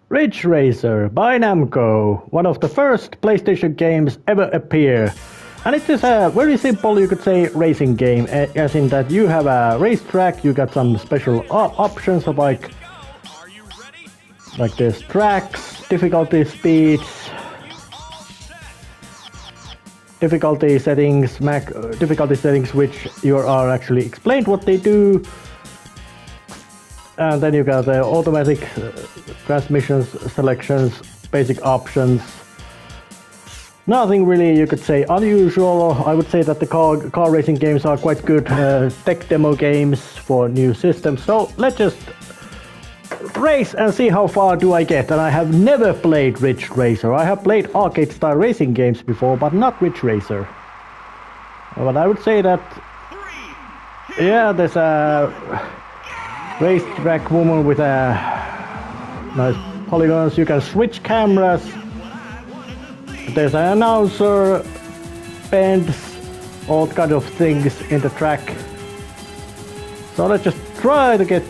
Ridge Racer by Namco, one of the first PlayStation games ever appear. And it is a very simple, you could say, racing game, as in that you have a racetrack, you got some special options of like there's tracks, difficulty speeds, difficulty settings which you are actually explained what they do. And then you got the automatic transmissions, selections, basic options. Nothing really, you could say, unusual. I would say that the car racing games are quite good tech demo games for new systems. So let's just race and see how far do I get. And I have never played Ridge Racer. I have played arcade style racing games before, but not Ridge Racer. But I would say that, yeah, there's a racetrack woman with a nice polygons. You can switch cameras. There's an announcer, bends, all kind of things in the track. So let's just try to get.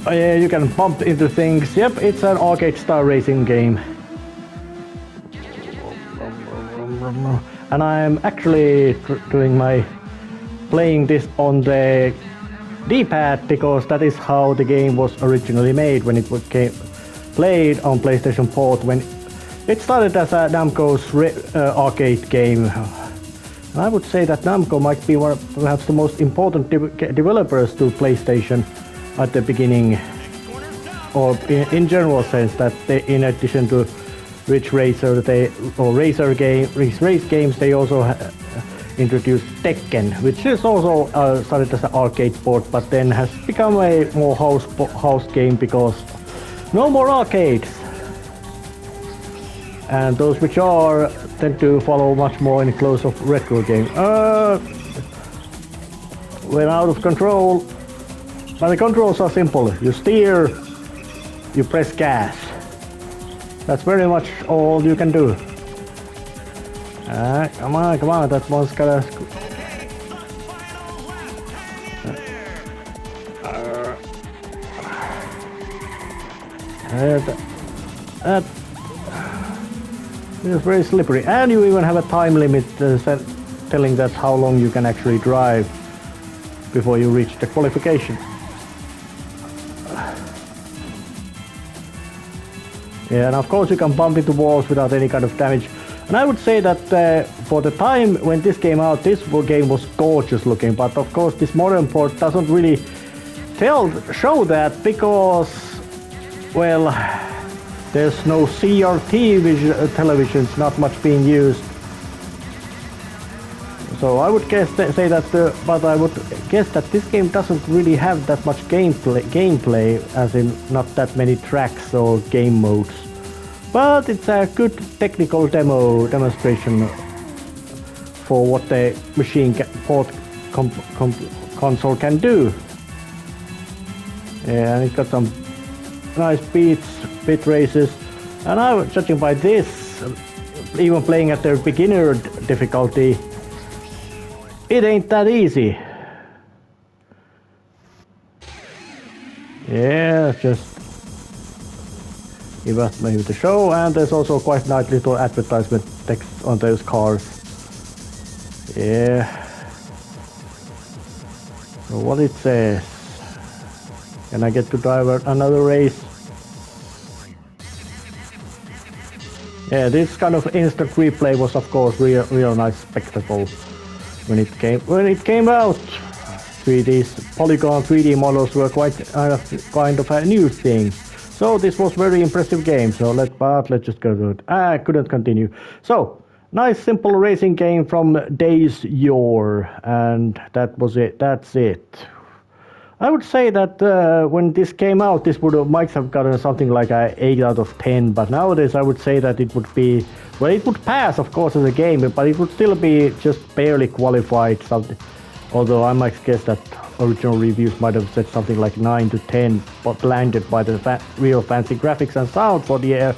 Oh yeah, you can bump into things. Yep, it's an arcade style racing game. And I'm actually playing this on the D-pad because that is how the game was originally made when it played on PlayStation port when it started as a Namco's arcade game. And I would say that Namco might be one of perhaps the most important developers to PlayStation at the beginning, or in general sense that they, in addition to Ridge Racer race games, they also introduced Tekken, which is also started as an arcade port, but then has become a more house game because no more arcades. And those which are tend to follow much more in the close of retro game. When out of control. But the controls are simple. You steer, you press gas. That's very much all you can do. Come on, that one's gotta... That is very slippery. And you even have a time limit telling that how long you can actually drive before you reach the qualification. Yeah, and of course you can bump into walls without any kind of damage. And I would say that for the time when this came out, this game was gorgeous looking. But of course this modern port doesn't really show that because, well, there's no CRT televisions, not much being used. So I would say that, but I would guess that this game doesn't really have that much gameplay, as in not that many tracks or game modes. But it's a good technical demonstration for what the machine port console can do. Yeah, and it's got some nice bit races, and I'm judging by this, even playing at the beginner difficulty, it ain't that easy. Yeah, just give us maybe the show, and there's also quite nice little advertisement text on those cars. Yeah. So what it says. Can I get to drive another race? Yeah, this kind of instant replay was of course real nice spectacle when it came out. 3D polygon 3D models were quite kind of a new thing. So this was very impressive game. So let's just go to it. I couldn't continue. So nice simple racing game from days yore, and that was it. That's it. I would say that when this came out, this might have gotten something like a 8 out of 10, but nowadays I would say that it would be, well, it would pass of course as a game, but it would still be just barely qualified something. Although I might guess that original reviews might have said something like 9 to 10, but blinded by the real fancy graphics and sound for the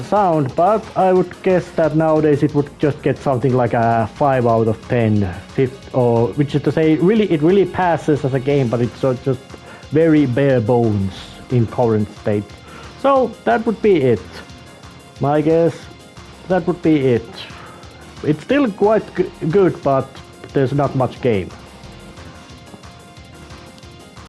sound. But I would guess that nowadays it would just get something like a 5 out of 10, 5, or which is to say, it really passes as a game, but it's just very bare bones in current state. So that would be it. My guess, that would be it. It's still quite good, but there's not much game.